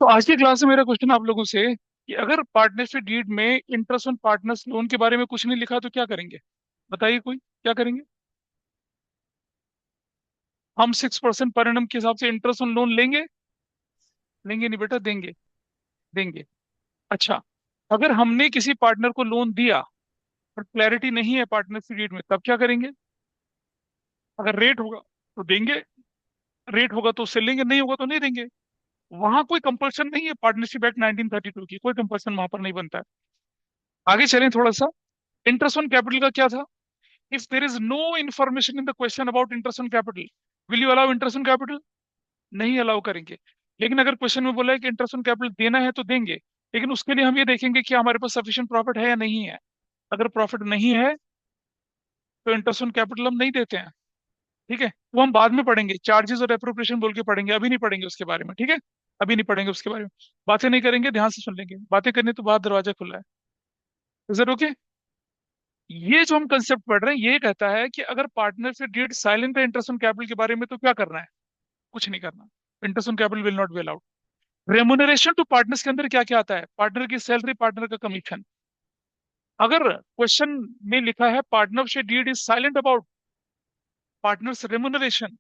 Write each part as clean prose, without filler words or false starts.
तो आज की क्लास में मेरा क्वेश्चन आप लोगों से कि अगर पार्टनरशिप डीड में इंटरेस्ट ऑन पार्टनर्स लोन के बारे में कुछ नहीं लिखा तो क्या करेंगे? बताइए कोई क्या करेंगे? हम 6% पर एनम के हिसाब से इंटरेस्ट ऑन लोन लेंगे? लेंगे नहीं बेटा, देंगे। देंगे। अच्छा, अगर हमने किसी पार्टनर को लोन दिया पर क्लैरिटी नहीं है पार्टनरशिप डीड में, तब क्या करेंगे? अगर रेट होगा तो देंगे, रेट होगा तो उससे लेंगे, नहीं होगा तो नहीं देंगे। वहां कोई कंपल्सन नहीं है, पार्टनरशिप एक्ट 1932 की कोई कंपल्सन वहां पर नहीं बनता है। आगे चलें थोड़ा सा। इंटरेस्ट ऑन कैपिटल का क्या था? If there is no information in the question about interest on capital, will you allow interest on capital? नहीं अलाउ करेंगे। लेकिन अगर क्वेश्चन में बोला है कि इंटरेस्ट ऑन कैपिटल देना है तो देंगे, लेकिन उसके लिए हम ये देखेंगे कि हमारे पास सफिशिएंट प्रॉफिट है या नहीं है। अगर प्रॉफिट नहीं है तो इंटरेस्ट ऑन कैपिटल हम नहीं देते हैं। ठीक है, वो हम बाद में पढ़ेंगे, चार्जेस और एप्रोप्रिएशन बोल के पढ़ेंगे, अभी नहीं पढ़ेंगे उसके बारे में। ठीक है, अभी नहीं पढ़ेंगे उसके बारे में। बातें नहीं करेंगे, ध्यान से सुन लेंगे, बातें करने तो बाद दरवाजा खुला है। Is it okay? ये जो हम कंसेप्ट पढ़ रहे हैं ये कहता है कि अगर पार्टनर से डीड साइलेंट है इंटरेस्ट ऑन कैपिटल के बारे में तो क्या करना है? कुछ नहीं करना। Interest on capital will not be allowed. Remuneration to partners के अंदर क्या क्या आता है? पार्टनर की सैलरी, पार्टनर का कमीशन। अगर क्वेश्चन में लिखा है partnership deed is silent about partners remuneration,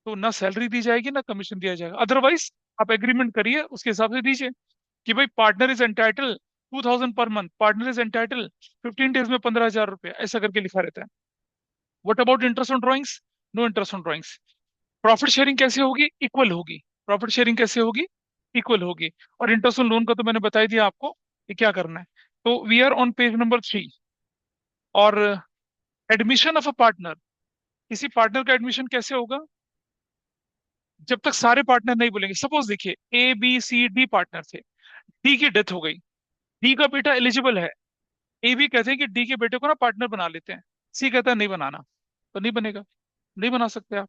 तो ना सैलरी दी जाएगी ना कमीशन दिया जाएगा। अदरवाइज आप एग्रीमेंट करिए, उसके हिसाब से दीजिए कि भाई partner is entitle 2000 per month, partner is entitle 15 days में 15,000 रुपया, ऐसा करके लिखा रहता है। What about interest on drawings? No interest on drawings. Profit sharing कैसे होगी? इक्वल होगी। प्रॉफिट शेयरिंग कैसे होगी? इक्वल होगी। और इंटरेस्ट ऑन लोन का तो मैंने बता ही दिया आपको कि क्या करना है। तो we are on page number 3। और एडमिशन ऑफ अ पार्टनर, किसी पार्टनर का एडमिशन कैसे होगा? जब तक सारे पार्टनर नहीं बोलेंगे। सपोज देखिए, A B C D partner थे, डी की डेथ हो गई, डी का बेटा एलिजिबल है, ए भी कहते हैं कि डी के बेटे को ना पार्टनर बना लेते हैं, सी कहता है नहीं बनाना, तो नहीं बनेगा, नहीं बना सकते आप।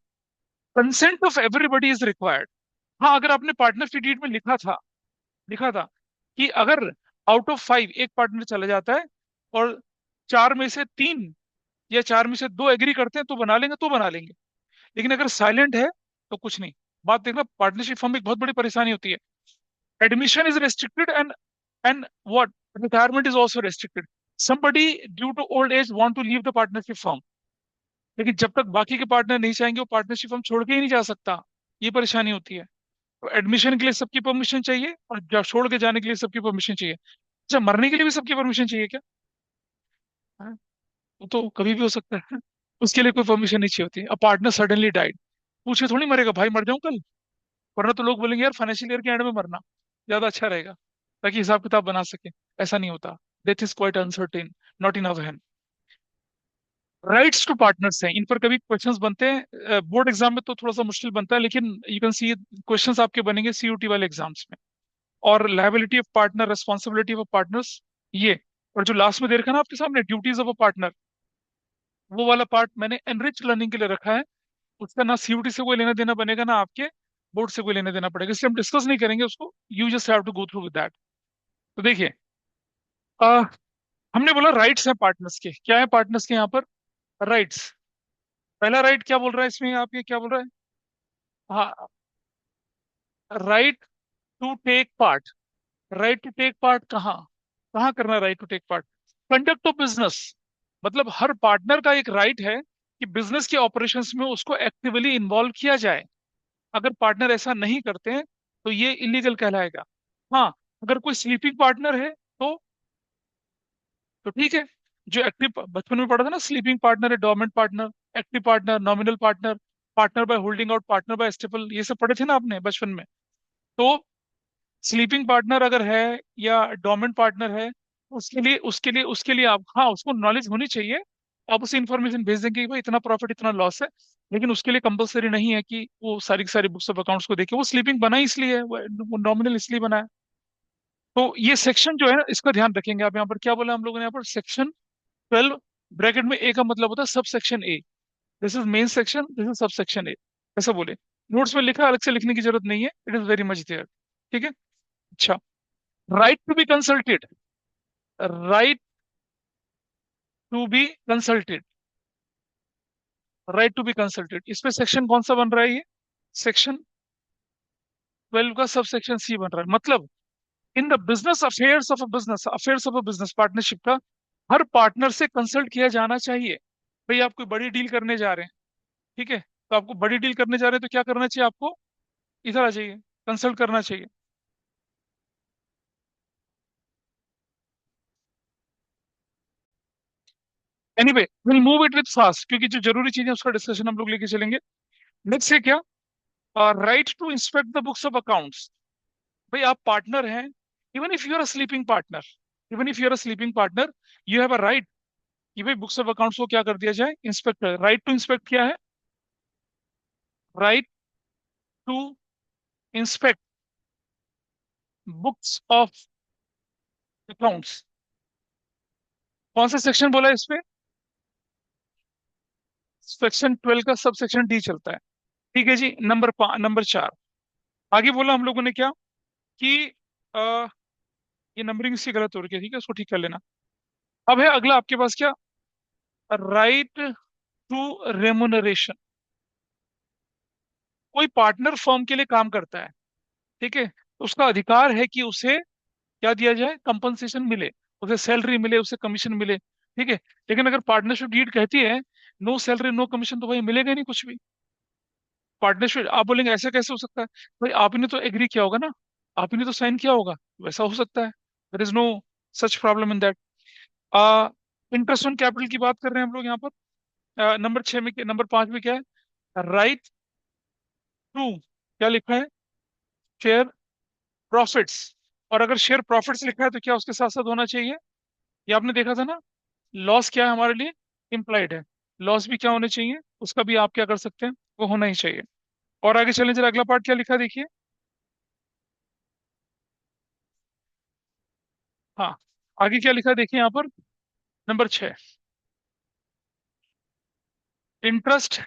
Consent of everybody is required. हाँ, अगर आपने पार्टनरशिप डीड में लिखा था कि अगर आउट ऑफ 5 एक पार्टनर चला जाता है और चार में से तीन या चार में से दो एग्री करते हैं तो बना लेंगे, तो बना लेंगे। लेकिन अगर साइलेंट है तो कुछ नहीं। बात देखना, पार्टनरशिप फॉर्म में एक बहुत बड़ी परेशानी होती है। Admission is restricted and what, retirement is also restricted. somebody due to old age want to leave the partnership form, लेकिन जब तक बाकी के पार्टनर नहीं चाहेंगे वो पार्टनरशिप फॉर्म छोड़ के ही नहीं जा सकता। ये परेशानी होती है। तो एडमिशन के लिए सबकी परमिशन चाहिए और छोड़ के जाने के लिए सबकी परमिशन चाहिए। अच्छा, मरने के लिए भी सबकी परमिशन चाहिए क्या? हाँ, वो तो कभी भी हो सकता है। उसके लिए कोई परमिशन नहीं चाहिए होती। अब पार्टनर सडनली डाइड, पूछे थोड़ी मरेगा भाई मर जाऊं कल, वरना तो लोग बोलेंगे यार फाइनेंशियल ईयर के एंड में मरना ज्यादा अच्छा रहेगा, ताकि हिसाब किताब बना सके। ऐसा नहीं होता। Death is quite uncertain, not in our hand. Rights to partners हैं, इन पर कभी क्वेश्चंस बनते हैं बोर्ड एग्जाम में तो थोड़ा सा मुश्किल बनता है, लेकिन यू कैन सी क्वेश्चंस आपके बनेंगे सीयूटी वाले एग्जाम्स में। और liability of partner, responsibility of partners, ये। और जो लास्ट में दे रखा है ना आपके सामने, ड्यूटीज ऑफ अ पार्टनर, वो वाला पार्ट मैंने एनरिच लर्निंग के लिए रखा है। उसका ना सीयूटी से कोई लेना देना बनेगा ना आपके बोर्ड से कोई लेना देना पड़ेगा, इसलिए हम डिस्कस नहीं करेंगे उसको। You just have to go through with that. तो देखिए, अ, हमने बोला राइट्स हैं पार्टनर्स के, क्या है पार्टनर्स के यहाँ पर? राइट्स। पहला राइट क्या बोल रहा है इसमें? आप ये क्या बोल रहा है? हाँ, right to take part. Right to take part कहाँ? कहाँ करना right to take part? Conduct of business. मतलब हर पार्टनर का एक राइट है कि बिजनेस के ऑपरेशंस में उसको एक्टिवली इन्वॉल्व किया जाए। अगर पार्टनर ऐसा नहीं करते हैं तो ये इलीगल कहलाएगा। हाँ, अगर कोई स्लीपिंग पार्टनर है तो ठीक है। जो एक्टिव बचपन में पढ़ा था ना, स्लीपिंग पार्टनर है, dormant partner, active partner, nominal partner, partner by holding out, partner by estoppel, ये सब पढ़े थे ना आपने बचपन में। तो स्लीपिंग पार्टनर अगर है या डोरमेंट पार्टनर है, उसके लिए आप, हाँ, उसको नॉलेज होनी चाहिए। आप उसे इन्फॉर्मेशन भेज देंगे कि भाई इतना प्रॉफिट इतना लॉस है, लेकिन उसके लिए कंपलसरी नहीं है कि वो सारी की सारी बुक्स ऑफ अकाउंट्स को देखे। वो स्लीपिंग बना ही इसलिए है, वो नॉमिनल इसलिए बना है। तो ये सेक्शन जो है ना, इसका ध्यान रखेंगे आप। यहाँ पर क्या बोला हम लोगों ने? यहाँ पर सेक्शन 12 ब्रैकेट में ए का मतलब होता है sub section A. This is main section, this is sub section A, ऐसा बोले। नोट्स में लिखा, अलग से लिखने की जरूरत नहीं है, it is very much there. ठीक है। अच्छा, right to be consulted. Right to be consulted. Right to be consulted, इस पे सेक्शन कौन सा बन रहा है? ये सेक्शन 12 का सब सेक्शन सी बन रहा है। मतलब in the business affairs of a business partnership का हर पार्टनर से कंसल्ट किया जाना चाहिए। भाई आप कोई बड़ी डील करने जा रहे हैं, ठीक है, तो आपको बड़ी डील करने जा रहे हैं तो क्या करना चाहिए आपको? इधर आ जाइए, कंसल्ट करना चाहिए। Anyway will move it with fast, क्योंकि जो जरूरी चीजें उसका डिस्कशन हम लोग लेके चलेंगे। नेक्स्ट है क्या? Right to inspect the books of accounts. भाई आप पार्टनर हैं, even if you are a sleeping partner, even if you are a sleeping partner, you have a right कि भाई बुक्स ऑफ अकाउंट्स को क्या कर दिया जाए, इंस्पेक्ट। राइट टू इंस्पेक्ट क्या है? Right to inspect books of accounts. कौन सा सेक्शन बोला है इस पे? सेक्शन 12 का सब सेक्शन डी चलता है। ठीक है जी। नंबर 4। आगे बोला हम लोगों ने क्या कि आ, ये नंबरिंग इसकी गलत हो रही है, ठीक है, उसको ठीक कर लेना। अब है अगला आपके पास क्या? Right to remuneration. कोई पार्टनर फर्म के लिए काम करता है, ठीक है, तो उसका अधिकार है कि उसे क्या दिया जाए, कंपनसेशन मिले, उसे सैलरी मिले, उसे कमीशन मिले, ठीक है। लेकिन अगर पार्टनरशिप डीड कहती है नो सैलरी नो कमीशन, तो भाई मिलेगा नहीं कुछ भी। पार्टनरशिप आप बोलेंगे ऐसे कैसे हो सकता है? भाई आप ही ने तो एग्री किया होगा ना, आप ही ने तो साइन किया होगा, वैसा हो सकता है। There is no such problem in that. Interest on capital की बात कर रहे हैं हम लोग यहाँ पर। नंबर 6 में नंबर 5 में क्या है? राइट टू, क्या लिखा है? Share profits. और अगर शेयर प्रॉफिट्स लिखा है तो क्या उसके साथ साथ होना चाहिए? ये आपने देखा था ना, लॉस क्या है हमारे लिए? इम्प्लाइड है। लॉस भी क्या होने चाहिए, उसका भी आप क्या कर सकते हैं, वो होना ही चाहिए। और आगे चलें जरा, अगला पार्ट क्या लिखा है देखिए। हाँ, आगे क्या लिखा है देखिए यहाँ पर। Number 6, interest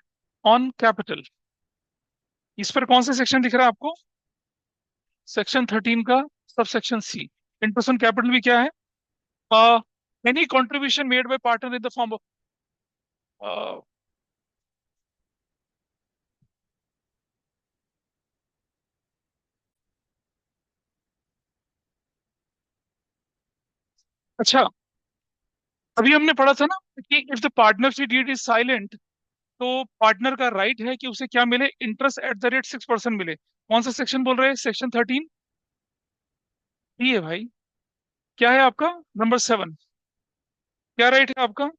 on capital. इस पर कौन सा सेक्शन दिख रहा है आपको? सेक्शन 13 का sub section C. Interest on capital भी क्या है? Any contribution made by partner in the form of. अच्छा, अभी हमने पढ़ा था ना कि if the partnership deed is silent, तो पार्टनर का राइट है कि उसे क्या मिले, इंटरेस्ट एट द रेट 6% मिले। कौन सा सेक्शन बोल रहे हैं? सेक्शन 13 डी है भाई। क्या है आपका? नंबर 7। क्या राइट है आपका?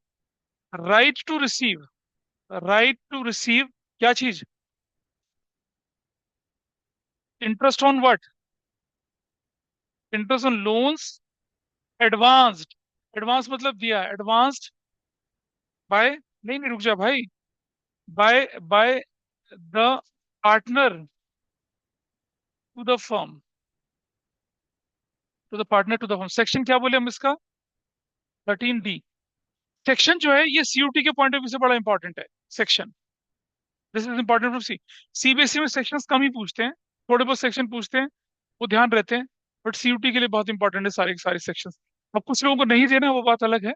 Right to receive. Right to receive क्या चीज? Interest on what? Interest on loans advanced. Advance मतलब दिया, एडवांस्ड बाय, नहीं नहीं रुक जा भाई, by by the partner to the firm, to the partner to the firm. Section क्या बोले हम इसका? 13D। सेक्शन जो है ये सीयूटी के पॉइंट ऑफ व्यू से बड़ा इंपॉर्टेंट है। Section, this is important from C. CBSE में सेक्शंस कम ही पूछते हैं, थोड़े बहुत सेक्शन पूछते हैं, वो ध्यान रहते हैं। बट सीयूटी के लिए बहुत इंपॉर्टेंट है सारे के सारे सेक्शंस। अब कुछ लोगों को नहीं देना वो बात अलग है,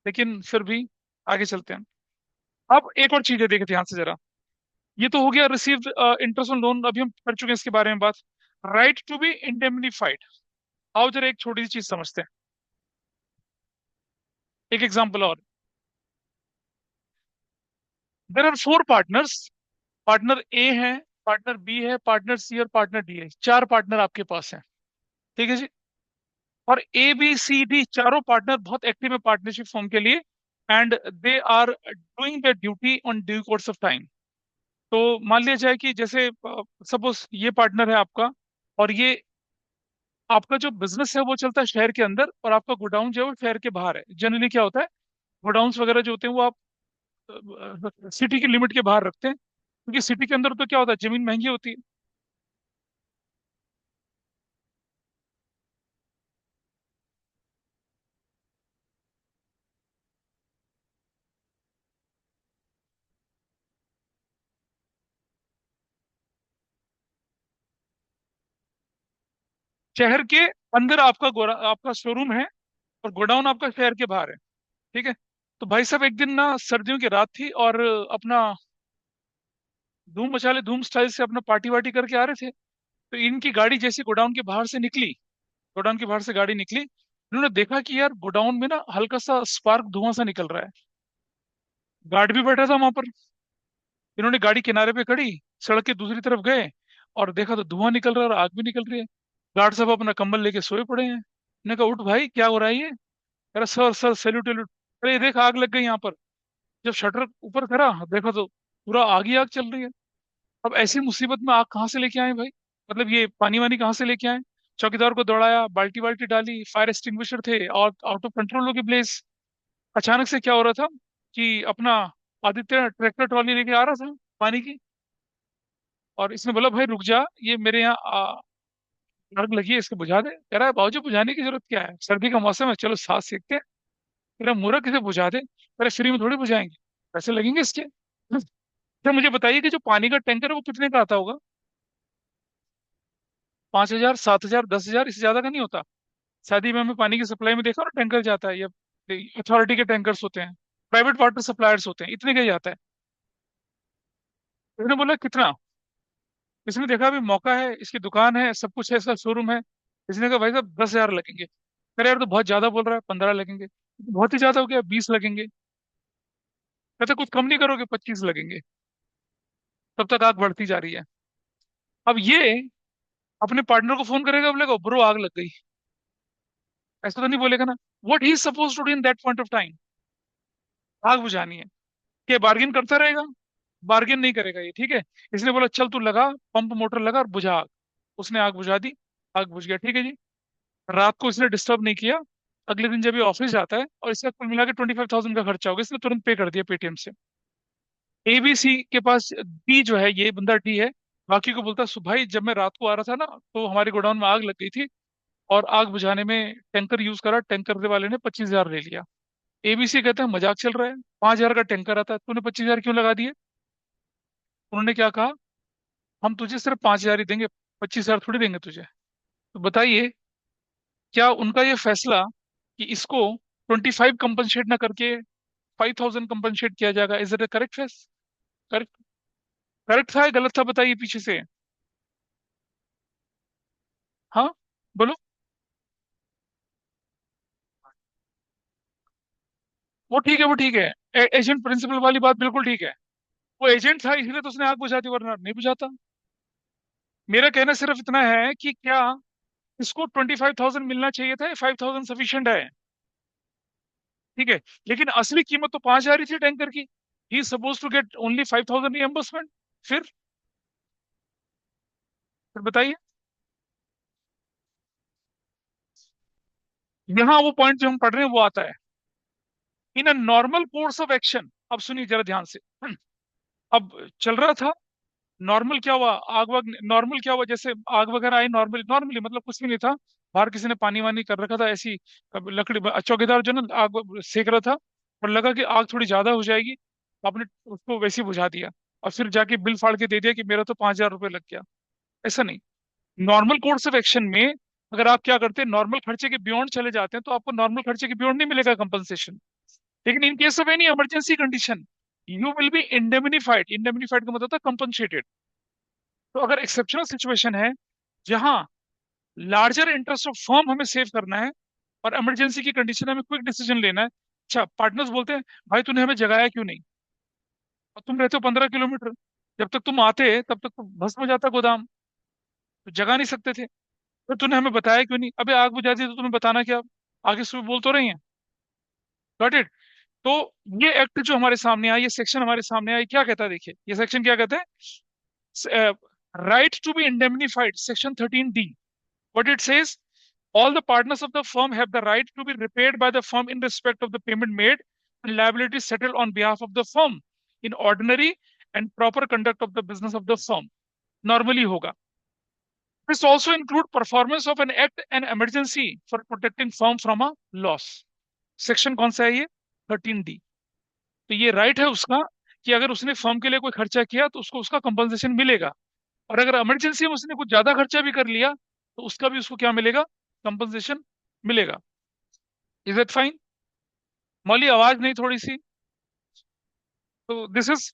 लेकिन फिर भी आगे चलते हैं। अब एक और चीज है, देखे ध्यान से जरा। ये तो हो गया रिसीव इंटरेस्ट ऑन लोन, अभी हम कर चुके हैं इसके बारे में बात। Right to be indemnified. आओ जरा एक छोटी सी चीज समझते हैं, एक एग्जांपल और। There are 4 partners. Partner A है, पार्टनर बी है, पार्टनर सी और पार्टनर डी है। 4 पार्टनर आपके पास हैं, ठीक है जी। और ए बी सी डी चारों पार्टनर बहुत एक्टिव है पार्टनरशिप फॉर्म के लिए, and they are doing their duty on due course of time. तो मान लिया जाए कि जैसे सपोज ये पार्टनर है आपका, और ये आपका जो बिजनेस है वो चलता है शहर के अंदर, और आपका गोडाउन जो है वो शहर के बाहर है। जनरली क्या होता है, गोडाउन्स वगैरह जो होते हैं वो आप सिटी की लिमिट के बाहर रखते हैं, क्योंकि सिटी के अंदर तो क्या होता है, जमीन महंगी होती है। शहर के अंदर आपका आपका शोरूम है, और गोडाउन आपका शहर के बाहर है, ठीक है। तो भाई साहब एक दिन ना सर्दियों की रात थी, और अपना धूम मचाले धूम स्टाइल से अपना पार्टी वार्टी करके आ रहे थे। तो इनकी गाड़ी जैसे गोडाउन के बाहर से निकली, गोडाउन के बाहर से गाड़ी निकली, इन्होंने देखा कि यार गोडाउन में ना हल्का सा स्पार्क, धुआं सा निकल रहा है। गार्ड भी बैठा था वहां पर। इन्होंने गाड़ी किनारे पे खड़ी, सड़क के दूसरी तरफ गए और देखा तो धुआं निकल रहा है और आग भी निकल रही है। गार्ड साहब अपना कंबल लेके सोए पड़े हैं। मैंने कहा उठ भाई, क्या हो रहा है ये? कह रहा सर सर सैल्यूट वैल्यूट। अरे ये देख आग लग गई यहाँ पर। जब शटर ऊपर करा, देखा तो पूरा आग ही आग चल रही है। अब ऐसी मुसीबत में आग कहाँ से लेके आए भाई? मतलब ये पानी वानी कहाँ से लेके आए? चौकीदार को दौड़ाया, बाल्टी बाल्टी डाली, फायर एक्सटिंग्विशर थे और आउट ऑफ कंट्रोल होगी ब्लेज। अचानक से क्या हो रहा था कि अपना आदित्य ट्रैक्टर ट्रॉली लेके आ रहा था पानी की, और इसने बोला भाई रुक जा, ये मेरे यहाँ आग लगी है, इसको बुझा दे। कह रहा है बाबूजी बुझाने की जरूरत क्या है, सर्दी का मौसम है, चलो साथ सेकते हैं। कह रहा मूर्ख, किसे बुझा दे? अरे फ्री में थोड़ी बुझाएंगे, पैसे लगेंगे इसके। अच्छा मुझे बताइए कि जो पानी का टैंकर है वो कितने का आता होगा? 5,000, 7,000, 10,000, इससे ज्यादा का नहीं होता। शादी में हमें पानी की सप्लाई में देखा और टैंकर जाता है, या अथॉरिटी के टैंकर्स होते हैं, प्राइवेट वाटर सप्लायर्स होते हैं, इतने का ही जाता है। उसने बोला कितना? इसने देखा अभी मौका है, इसकी दुकान है, सब कुछ है, इसका शोरूम है। इसने कहा भाई साहब 10,000 लगेंगे। अरे यार तो बहुत ज्यादा बोल रहा है, 15 लगेंगे। बहुत ही ज्यादा हो गया, 20 लगेंगे। कहते कुछ कम नहीं करोगे? 25 लगेंगे। तब तक आग बढ़ती जा रही है। अब ये अपने पार्टनर को फोन करेगा, बोलेगा ब्रो आग लग गई। ऐसा तो नहीं बोलेगा ना। What he suppose to do in that point of time? आग बुझानी है। क्या बार्गिन करता रहेगा? बार्गिन नहीं करेगा ये, ठीक है। इसने बोला चल तू लगा, पंप मोटर लगा और बुझा आग। उसने आग बुझा दी। आग बुझ गया, ठीक है जी। रात को इसने डिस्टर्ब नहीं किया। अगले दिन जब ये ऑफिस जाता है और इसका कुल मिला के 25,000 का खर्चा होगा, इसने तुरंत पे कर दिया पेटीएम से। एबीसी के पास डी जो है, ये बंदा डी है, बाकी को बोलता भाई जब मैं रात को आ रहा था ना तो हमारे गोडाउन में आग लग गई थी और आग बुझाने में टैंकर यूज करा, टैंकर वाले ने 25,000 ले लिया। एबीसी कहता है मजाक चल रहा है, 5,000 का टैंकर आता है, तूने 25,000 क्यों लगा दिए? उन्होंने क्या कहा, हम तुझे सिर्फ 5,000 ही देंगे, 25,000 थोड़ी देंगे तुझे। तो बताइए, क्या उनका ये फैसला कि इसको 25 कंपनसेट ना करके 5,000 कंपनसेट किया जाएगा, is it a correct face? Correct? Correct था या गलत था, बताइए पीछे से। हाँ, बोलो। वो ठीक है, वो ठीक है। एजेंट प्रिंसिपल वाली बात बिल्कुल ठीक है। वो एजेंट था इसलिए तो उसने आग बुझा दी, वरना नहीं बुझाता। मेरा कहना सिर्फ इतना है कि क्या इसको 25,000 मिलना चाहिए था या 5,000 सफिशियंट है? ठीक है। लेकिन असली कीमत तो 5,000 ही थी टैंकर की। He suppose to get only 5,000 reimbursement. फिर फिर बताइए। यहाँ वो पॉइंट जो हम पढ़ रहे हैं वो आता है, in a normal course of action. अब सुनिए जरा ध्यान से। अब चल रहा था, नॉर्मल क्या हुआ, आग वाग नॉर्मल क्या हुआ, जैसे आग वगैरह आई नॉर्मली नॉर्मली, मतलब कुछ भी नहीं था। बाहर किसी ने पानी वानी कर रखा था ऐसी, लकड़ी, चौकीदार जो ना आग सेक रहा था, और लगा कि आग थोड़ी ज्यादा हो जाएगी, तो आपने उसको वैसे ही बुझा दिया और फिर जाके बिल फाड़ के दे दिया कि मेरा तो 5,000 रुपये लग गया। ऐसा नहीं। नॉर्मल कोर्स ऑफ एक्शन में अगर आप क्या करते हैं, नॉर्मल खर्चे के बियॉन्ड चले जाते हैं, तो आपको नॉर्मल खर्चे के बियॉन्ड नहीं मिलेगा कंपनसेशन। लेकिन in case of any emergency condition, you will be indemnified. Indemnified का मतलब होता है कंपनसेटेड। तो अगर एक्सेप्शनल सिचुएशन है जहां लार्जर इंटरेस्ट ऑफ फर्म हमें सेव करना है और इमरजेंसी की कंडीशन हमें क्विक डिसीजन लेना है। अच्छा, पार्टनर्स बोलते हैं भाई तूने हमें जगाया क्यों नहीं? और तुम रहते हो 15 किलोमीटर, जब तक तुम आते तब तक तो भस्म हो जाता गोदाम, तो जगा नहीं सकते थे। तो तूने हमें बताया क्यों नहीं? अबे आग बुझा दी तो तुम्हें बताना क्या? आगे सुबह बोल तो रही हैं। Got it? तो ये एक्ट जो हमारे सामने आया, ये सेक्शन हमारे सामने आया, ये क्या कहता है? देखिए ये सेक्शन क्या कहता है, right to be indemnified, section 13D। What it says, all the partners of the firm have the right to be repaid by the firm in respect of the payment made and liability settled on behalf of the firm in ordinary and proper conduct of the business of the firm. Normally होगा। This also include performance of an act and emergency for protecting firm from a loss. Section कौन सा है ये? 13D। तो ये right है उसका कि अगर उसने फर्म के लिए कोई खर्चा किया तो उसको उसका कंपनसेशन मिलेगा, और अगर इमरजेंसी में उसने कुछ ज्यादा खर्चा भी कर लिया तो उसका भी उसको क्या मिलेगा? कंपनसेशन मिलेगा। Is it fine? मौली आवाज नहीं थोड़ी सी? तो दिस इज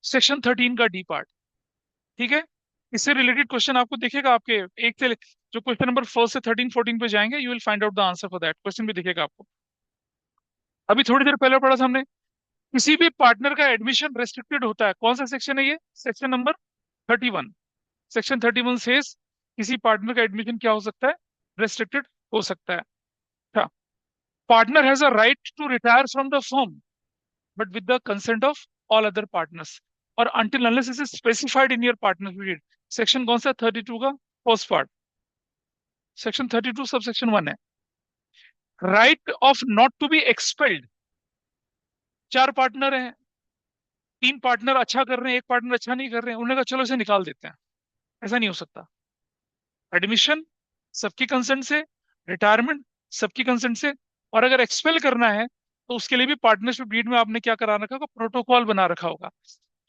सेक्शन 13 का डी पार्ट। ठीक है। इससे रिलेटेड क्वेश्चन आपको दिखेगा आपके एक से जो क्वेश्चन नंबर 1 से 13 14 पे जाएंगे, you will find out the answer for that question भी दिखेगा आपको। अभी थोड़ी देर पहले पढ़ा था हमने, किसी भी पार्टनर का एडमिशन रेस्ट्रिक्टेड होता है। कौन सा सेक्शन है ये? Section number 31। सेक्शन 31 से किसी पार्टनर का एडमिशन क्या हो सकता है? रेस्ट्रिक्टेड हो सकता है। अच्छा, partner has a right to retire from the firm but with the consent of all other partners, और until unless is specified in your partnership deed. Section कौन सा? 32 का फर्स्ट पार्ट, सेक्शन 32 सब सेक्शन 1 है। Right of not to be expelled. चार partner हैं, तीन partner अच्छा कर रहे हैं, एक पार्टनर अच्छा नहीं कर रहे हैं, उन्होंने कहा चलो इसे निकाल देते हैं। ऐसा नहीं हो सकता। एडमिशन सबकी कंसेंट से, रिटायरमेंट सबकी कंसेंट से, और अगर एक्सपेल करना है तो उसके लिए भी पार्टनरशिप डीड में आपने क्या करा रखा होगा? प्रोटोकॉल बना रखा होगा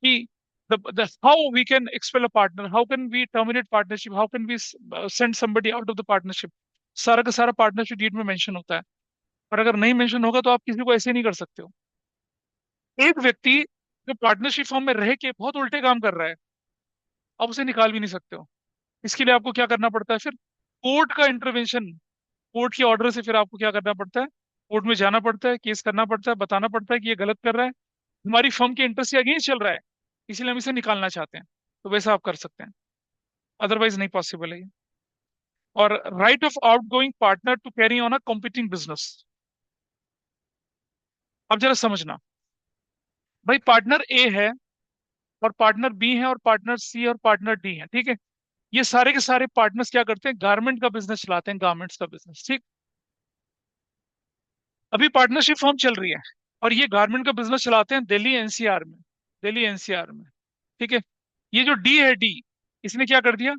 कि how we can expel a partner, how can we terminate partnership, how can we send somebody out of the partnership. सारा का सारा पार्टनरशिप डीड में मेंशन होता है। और अगर नहीं मेंशन होगा तो आप किसी को ऐसे नहीं कर सकते हो। एक व्यक्ति जो पार्टनरशिप फॉर्म में रह के बहुत उल्टे काम कर रहा है, आप उसे निकाल भी नहीं सकते हो। इसके लिए आपको क्या करना पड़ता है फिर? कोर्ट का इंटरवेंशन, कोर्ट के ऑर्डर से फिर आपको क्या करना पड़ता है? कोर्ट में जाना पड़ता है, केस करना पड़ता है, बताना पड़ता है कि ये गलत कर रहा है, हमारी फर्म के इंटरेस्ट के अगेंस्ट चल रहा है, इसलिए हम इसे निकालना चाहते हैं। तो वैसा आप कर सकते हैं, अदरवाइज नहीं पॉसिबल है ये। और right of outgoing partner to carry on a competing business. अब जरा समझना, भाई पार्टनर ए है और पार्टनर बी है और पार्टनर सी और पार्टनर डी है, ठीक है। ये सारे के सारे पार्टनर्स क्या करते हैं? गारमेंट का बिजनेस चलाते हैं, गारमेंट्स का बिजनेस, ठीक। अभी पार्टनरशिप फॉर्म चल रही है और ये गारमेंट का बिजनेस चलाते हैं दिल्ली एनसीआर में, दिल्ली एनसीआर में, ठीक है। ये जो डी है, डी, इसने क्या कर दिया?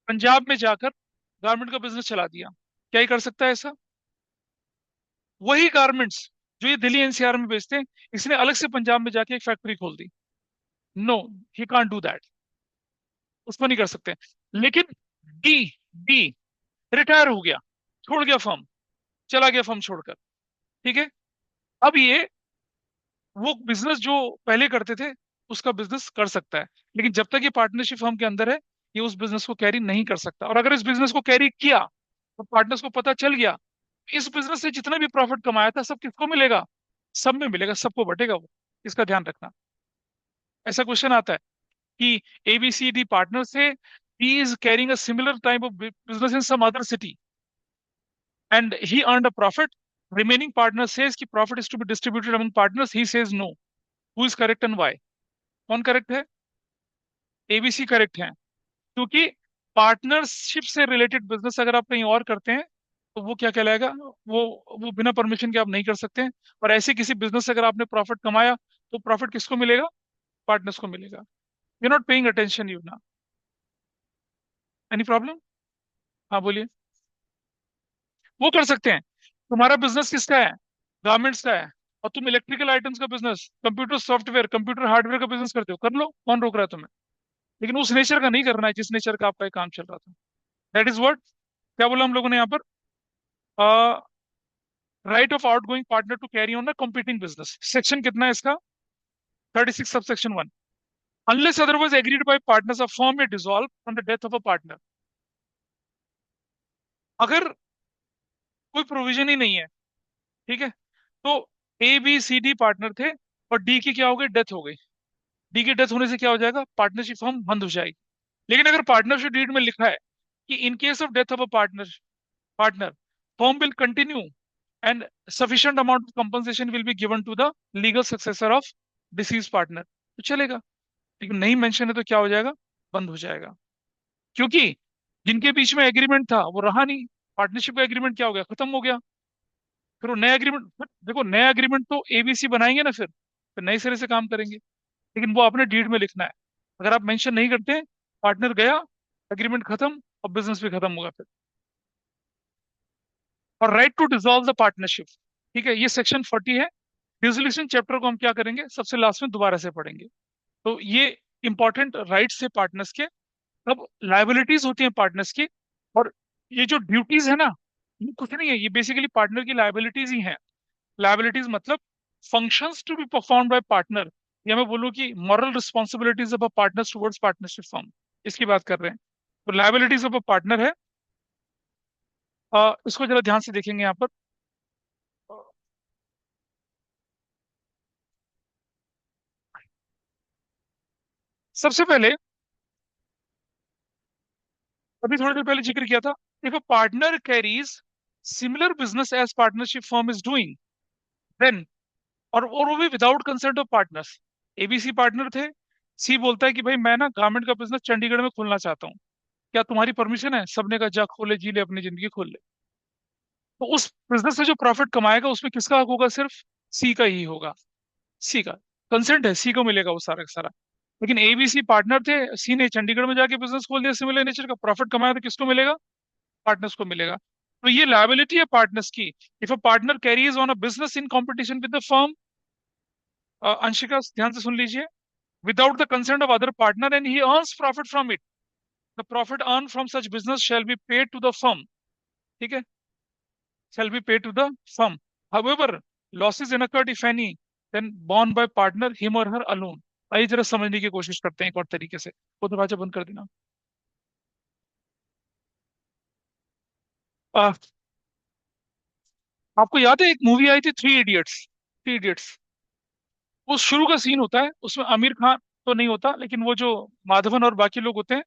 पंजाब में जाकर गारमेंट का बिजनेस चला दिया। क्या ही कर सकता है ऐसा? वही गारमेंट्स जो ये दिल्ली एनसीआर में बेचते हैं, इसने अलग से पंजाब में जाके एक फैक्ट्री खोल दी। No, he can't do that, उसको नहीं कर सकते। लेकिन डी, डी रिटायर हो गया, छोड़ गया फर्म, चला गया फर्म छोड़कर, ठीक है। अब ये वो बिजनेस जो पहले करते थे उसका बिजनेस कर सकता है, लेकिन जब तक ये पार्टनरशिप फर्म के अंदर है ये उस बिजनेस को कैरी नहीं कर सकता। और अगर इस बिजनेस को कैरी किया तो पार्टनर्स को पता चल गया, इस बिजनेस से जितना भी प्रॉफिट कमाया था सब किसको मिलेगा? सब में मिलेगा, सबको बटेगा वो। इसका ध्यान रखना। ऐसा क्वेश्चन आता है कि A B C D partner C he is carrying a similar type of business in some other city and he earned a profit. Remaining partner says कि profit is to be distributed among partners. He says no. Who is correct and why? कौन correct है? ABC correct है, क्योंकि partnership से related business अगर आप कहीं और करते हैं तो वो क्या कहलाएगा? वो बिना परमिशन के आप नहीं कर सकते हैं। और ऐसे किसी बिजनेस से अगर आपने प्रॉफिट कमाया तो प्रॉफिट किसको मिलेगा? पार्टनर्स को मिलेगा। You not paying attention you ना। Any problem? हाँ बोलिए। वो कर सकते हैं। तुम्हारा बिजनेस किसका है? गारमेंट्स का है, और तुम इलेक्ट्रिकल आइटम्स का business, computer software, computer hardware का बिजनेस करते हो, कर लो, कौन रोक रहा है तुम्हें? लेकिन उस नेचर का नहीं करना है जिस नेचर का आपका ये काम चल रहा था। दैट इज व्हाट, क्या बोला हम लोगों ने यहाँ पर? Right of outgoing partner to carry on a competing business. Section कितना है इसका? 36 सब section 1। Unless otherwise agreed by partners a firm में dissolve on the death of a partner. अगर कोई प्रोविजन ही नहीं है, ठीक है, तो A B C D partner थे और डी की क्या हो गई? डेथ हो गई। डी की डेथ होने से क्या हो जाएगा? पार्टनरशिप फॉर्म बंद हो जाएगी। लेकिन अगर पार्टनरशिप डीड में लिखा है कि in case of death of a partner form will continue and sufficient amount of compensation will be given to the legal successor of deceased partner, तो चलेगा। लेकिन नहीं मेंशन है तो क्या हो जाएगा? बंद हो जाएगा। क्योंकि जिनके बीच में एग्रीमेंट था वो रहा नहीं, पार्टनरशिप का एग्रीमेंट क्या हो गया? खत्म हो गया। फिर वो नया एग्रीमेंट, देखो नया एग्रीमेंट तो एबीसी बनाएंगे ना, फिर नए सिरे से काम करेंगे। लेकिन वो अपने डीड में लिखना है। अगर आप मेंशन नहीं करते, पार्टनर गया, एग्रीमेंट खत्म और बिजनेस भी खत्म होगा फिर। और right to dissolve the partnership, ठीक है, ये सेक्शन 40 है। डिसोल्यूशन चैप्टर को हम क्या करेंगे? सबसे लास्ट में दोबारा से पढ़ेंगे। तो ये इंपॉर्टेंट राइट्स है पार्टनर्स के। अब लाइबिलिटीज होती हैं पार्टनर्स की, और ये जो ड्यूटीज है ना, ये कुछ नहीं है, ये बेसिकली पार्टनर की लाइबिलिटीज ही हैं। लाइबिलिटीज मतलब functions to be perform by partner, या मैं बोलूँ कि moral responsibilities of a partner towards partnership firm. इसकी बात कर रहे हैं। तो लायबिलिटीज ऑफ अ पार्टनर है। इसको जरा ध्यान से देखेंगे यहाँ पर। अ, सबसे पहले, अभी थोड़ी देर पहले जिक्र किया था, if a partner carries similar business as partnership firm is doing, then, और वो भी without consent of partners. A B C partner थे, सी बोलता है कि भाई मैं ना गारमेंट का बिजनेस चंडीगढ़ में खोलना चाहता हूँ, क्या तुम्हारी परमिशन है? सबने कहा जा खोले, जी ले, अपनी जिंदगी खोल ले। तो उस बिजनेस से जो प्रॉफिट कमाएगा उसमें किसका हक होगा? सिर्फ सी का ही होगा। सी का कंसेंट है, सी को मिलेगा वो सारा का सारा। लेकिन एबीसी पार्टनर थे, सी ने चंडीगढ़ में जाके बिजनेस खोल दिया, सिमिलर नेचर का प्रॉफिट कमाया, तो किसको मिलेगा? पार्टनर्स को मिलेगा। तो ये लायबिलिटी है पार्टनर्स की। If a partner carries on a business in competition with the firm, Anshika ध्यान से सुन लीजिए, without the consent of other partner and he earns profit from it, the profit earn from such business shall be paid to the firm. ठीक है, shall be paid to the firm. However, losses incurred, if any, then borne by partner, him or her alone. आइए जरा समझने की कोशिश करते हैं एक और तरीके से। वो दरवाजा बंद कर देना। आ, आपको याद है एक मूवी आई थी, थ्री इडियट्स? थ्री इडियट्स, वो शुरू का सीन होता है, उसमें आमिर खान तो नहीं होता, लेकिन वो जो माधवन और बाकी लोग होते हैं,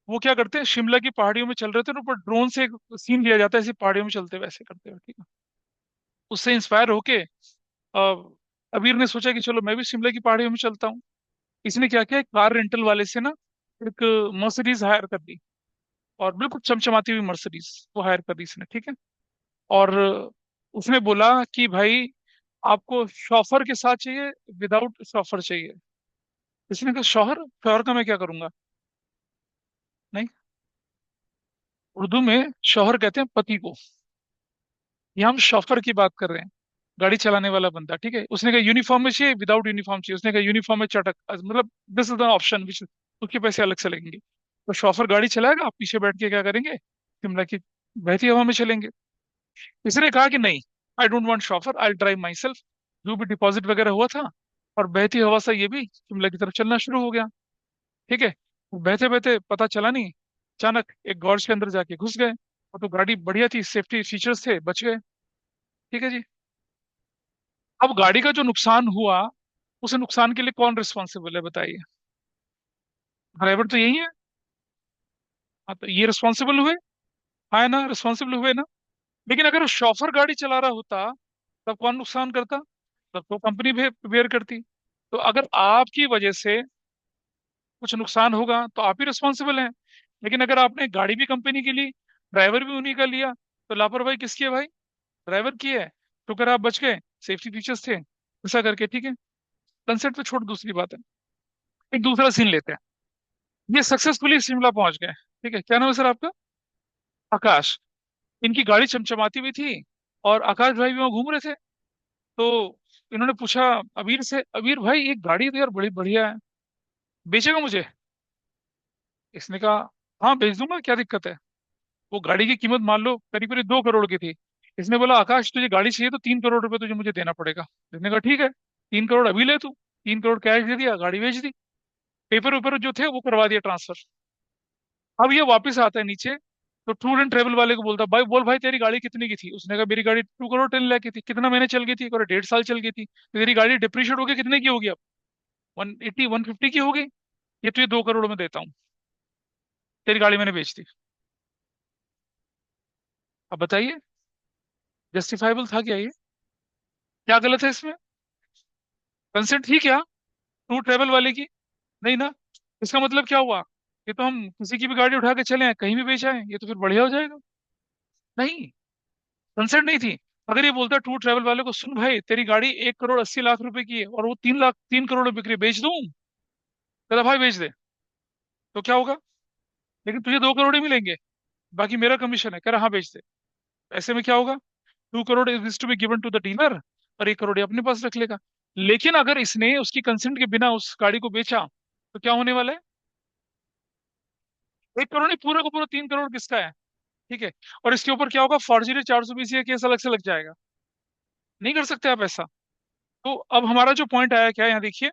वो क्या करते हैं, शिमला की पहाड़ियों में चल रहे थे, और ऊपर ड्रोन से एक सीन लिया जाता है, ऐसे पहाड़ियों में चलते वैसे करते हुए, ठीक है। उससे इंस्पायर होके अबीर ने सोचा कि चलो मैं भी शिमला की पहाड़ियों में चलता हूँ। इसने क्या किया, एक कार रेंटल वाले से ना एक मर्सिडीज हायर कर दी, और बिल्कुल चमचमाती हुई मर्सिडीज वो हायर कर दी इसने, ठीक है। और उसने बोला कि भाई आपको शॉफर के साथ चाहिए, विदाउट शॉफर चाहिए? इसने कहा शौहर, शौहर का मैं क्या करूंगा? नहीं, उर्दू में शौहर कहते हैं पति को, ये हम शॉफर की बात कर रहे हैं, गाड़ी चलाने वाला बंदा, ठीक है। उसने कहा यूनिफॉर्म में चाहिए, विदाउट यूनिफॉर्म चाहिए? उसने कहा यूनिफॉर्म में चटक, मतलब this is the option which, उसके पैसे अलग से लगेंगे। तो शॉफर गाड़ी चलाएगा, आप पीछे बैठ के क्या करेंगे, शिमला की बहती हवा में चलेंगे। इसने कहा कि नहीं, I don't want chauffeur, I drive my self. जो भी डिपॉजिट वगैरह हुआ था, और बहती हवा से ये भी शिमला की तरफ चलना शुरू हो गया, ठीक है। बहते बहते पता चला नहीं, अचानक एक गॉर्ज के अंदर जाके घुस गए। और तो गाड़ी बढ़िया थी, सेफ्टी फीचर्स थे, बच गए, ठीक है जी। अब गाड़ी का जो नुकसान हुआ, उस नुकसान के लिए कौन रिस्पॉन्सिबल है बताइए? ड्राइवर तो यही है। हाँ, तो ये रिस्पॉन्सिबल हुए, हाँ है ना, रिस्पॉन्सिबल हुए ना। लेकिन अगर शॉफर गाड़ी चला रहा होता, तब कौन नुकसान करता? तब तो कंपनी बेयर करती। तो अगर आपकी वजह से कुछ नुकसान होगा तो आप ही रिस्पॉन्सिबल हैं। लेकिन अगर आपने गाड़ी भी कंपनी की ली, ड्राइवर भी उन्हीं का लिया, तो लापरवाही किसकी है भाई? ड्राइवर की है। तो अगर आप बच गए, सेफ्टी फीचर्स थे, ऐसा करके, ठीक है। कंसेप्ट तो छोड़, दूसरी बात है। एक दूसरा सीन लेते हैं। ये सक्सेसफुली शिमला पहुंच गए, ठीक है। क्या नाम है सर आपका? आकाश। इनकी गाड़ी चमचमाती हुई थी, और आकाश भाई भी वहां घूम रहे थे। तो इन्होंने पूछा अबीर से, अबीर भाई एक गाड़ी तो यार बड़ी बढ़िया है, बेचेगा मुझे? इसने कहा हाँ बेच दूंगा, क्या दिक्कत है। वो गाड़ी की कीमत मान लो करीब करीब 2 करोड़ की थी। इसने बोला आकाश तुझे गाड़ी चाहिए तो 3 करोड़ रुपए तुझे मुझे देना पड़ेगा। इसने कहा ठीक है, 3 करोड़ अभी ले तू। 3 करोड़ कैश दे दिया, गाड़ी बेच दी। पेपर वेपर जो थे वो करवा दिया ट्रांसफर। अब ये वापस आता है नीचे, तो टूर एंड ट्रेवल वाले को बोलता भाई बोल भाई तेरी गाड़ी कितने की थी? उसने कहा मेरी गाड़ी 2 करोड़ 10 लाख की थी। कितना महीने चल गई थी? और 1.5 साल चल गई थी। तो तेरी गाड़ी डिप्रिशिएट होगी कितने की होगी अब? 180 150 की होगी। ये तुझे 2 करोड़ में देता हूँ, तेरी गाड़ी मैंने बेच दी। अब बताइए, जस्टिफाइबल था क्या ये? क्या गलत है इसमें? कंसेंट थी क्या टूर ट्रेवल वाले की? नहीं ना। इसका मतलब क्या हुआ? ये तो हम किसी की भी गाड़ी उठा के चले आए, कहीं भी बेच आए, ये तो फिर बढ़िया हो जाएगा। नहीं, कंसेंट नहीं थी। अगर ये बोलता टूर ट्रैवल वाले को, सुन भाई तेरी गाड़ी 1 करोड़ 80 लाख रुपए की है, और वो 3 लाख 3 करोड़ में बिक रही है, बेच दूं? कहता भाई बेच दे। तो क्या होगा? लेकिन तुझे 2 करोड़ ही मिलेंगे, बाकी मेरा कमीशन है। कह रहा हाँ बेच दे। ऐसे में क्या होगा? 2 crore is to be given to the dealer, और 1 करोड़ ये अपने पास रख लेगा। लेकिन अगर इसने उसकी कंसेंट के बिना उस गाड़ी को बेचा, तो क्या होने वाला है? 1 करोड़ नहीं, पूरा का पूरा 3 करोड़ किसका है? ठीक है। और इसके ऊपर क्या होगा? फॉर्जरी 420 का केस अलग से लग जाएगा। नहीं कर सकते आप ऐसा। तो अब हमारा जो पॉइंट आया क्या, यहाँ देखिए।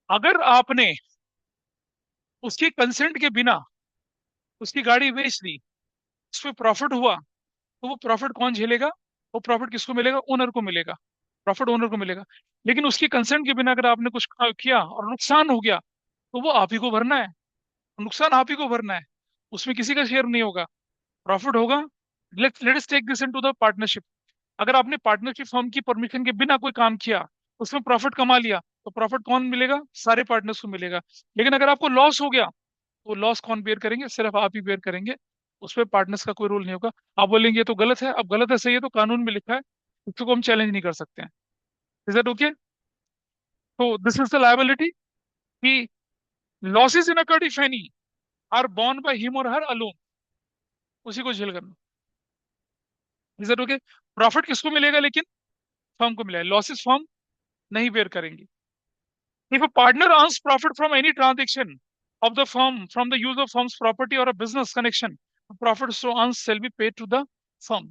अगर आपने उसकी कंसेंट के बिना उसकी गाड़ी बेच दी, उसमें प्रॉफिट हुआ, तो वो प्रॉफिट कौन झेलेगा? वो प्रॉफिट किसको मिलेगा? ओनर को मिलेगा। प्रॉफिट ओनर को मिलेगा। लेकिन उसकी कंसेंट के बिना अगर आपने कुछ किया और नुकसान हो गया, तो वो आप ही को भरना है। नुकसान आप ही को भरना है। उसमें किसी का शेयर नहीं होगा। प्रॉफिट होगा। Let's take this into the partnership. अगर आपने पार्टनरशिप फर्म की परमिशन के बिना कोई काम किया, उसमें प्रॉफिट कमा लिया, तो प्रॉफिट कौन मिलेगा? सारे पार्टनर्स को मिलेगा। लेकिन अगर आपको लॉस हो गया, तो लॉस कौन बेयर करेंगे? सिर्फ आप ही बेयर करेंगे। उसमें पार्टनर्स का कोई रोल नहीं होगा। आप बोलेंगे ये तो गलत है। अब गलत है सही है, तो कानून में लिखा है, इसको हम चैलेंज नहीं कर सकते हैं। Is that okay? तो दिस इज द लायबिलिटी कि losses incurred if any are borne by him और हर अलोन। उसी को झेल करना। Is that okay? प्रॉफिट किसको मिलेगा? लेकिन फर्म को मिलेगा। लॉसेस फर्म नहीं बेयर करेंगी। If a partner earns profit from any transaction of the firm from the use of firm's property or a business connection, the profit so earned shall be paid to the firm.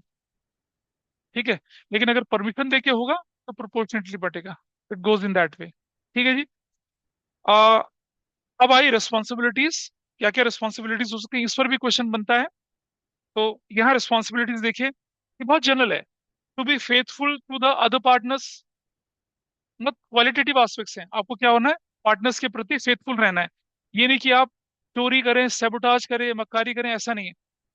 ठीक है? लेकिन अगर permission देके होगा, तो proportionately बटेगा। It goes in that way. ठीक है जी। आ, अब आई रिस्पॉन्सिबिलिटीज। क्या क्या रिस्पॉन्सिबिलिटीज हो सकती है, इस पर भी क्वेश्चन बनता है। तो यहाँ रिस्पॉन्सिबिलिटीज देखिए, ये बहुत जनरल है। To be faithful to the other partners. मतलब क्वालिटेटिव एस्पेक्ट्स हैं। आपको क्या होना है? पार्टनर्स के प्रति फेथफुल रहना है। ये नहीं कि आप चोरी करें, सेबोटाज करें, मक्कारी करें, ऐसा नहीं है।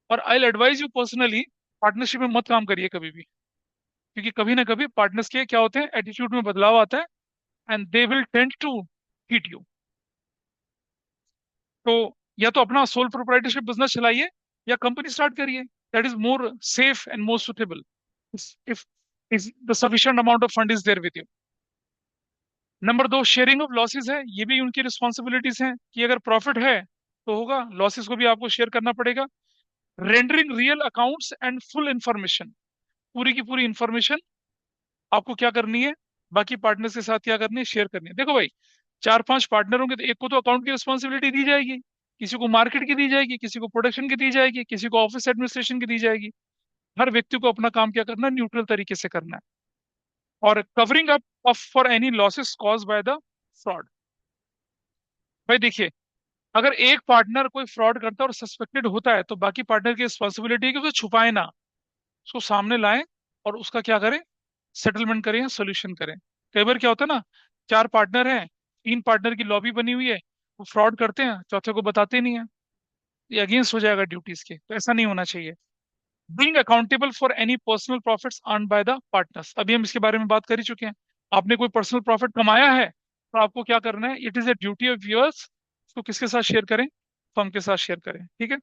और I advise you personally, partnership में मत काम करिए कभी भी। क्योंकि कभी ना कभी पार्टनर्स के क्या होते हैं, एटीट्यूड में बदलाव आता है, and they will tend to hit you. तो या तो अपना सोल प्रोप्राइटरशिप बिजनेस चलाइए, या कंपनी स्टार्ट करिए। That is more safe and more suitable, if if the sufficient amount of fund is there with you. Number दो, sharing of losses है। ये भी उनकी रिस्पॉन्सिबिलिटीज हैं कि अगर प्रॉफिट है तो होगा, लॉसेस को भी आपको शेयर करना पड़ेगा। Rendering real accounts and full information. पूरी की पूरी इंफॉर्मेशन आपको क्या करनी है? बाकी पार्टनर्स के साथ क्या करनी है? शेयर करनी है। देखो भाई, चार पांच पार्टनर होंगे तो एक को तो अकाउंट की रिस्पॉन्सिबिलिटी दी जाएगी, किसी को मार्केट की दी जाएगी, किसी को प्रोडक्शन की दी जाएगी, किसी को ऑफिस एडमिनिस्ट्रेशन की दी जाएगी। हर व्यक्ति को अपना काम क्या करना है? न्यूट्रल तरीके से करना है। और covering up of for any losses cause by the fraud. भाई देखिए, अगर एक पार्टनर कोई फ्रॉड करता है और सस्पेक्टेड होता है, तो बाकी पार्टनर की रिस्पॉन्सिबिलिटी है कि उसे छुपाए ना, उसको सामने लाएं और उसका क्या करें? सेटलमेंट करें, सोल्यूशन करें। कई बार क्या होता है ना, चार पार्टनर हैं, तीन पार्टनर की लॉबी बनी हुई है, वो फ्रॉड करते हैं, चौथे को बताते नहीं है। ये अगेंस्ट हो जाएगा ड्यूटीज के, तो ऐसा नहीं होना चाहिए। Being accountable for any personal profits earn by the partners. अभी हम इसके बारे में बात कर ही चुके हैं। आपने कोई पर्सनल प्रॉफिट कमाया है, तो आपको क्या करना है? It is a duty of yours. उसको किसके साथ शेयर करें? फर्म के साथ शेयर करें। ठीक है?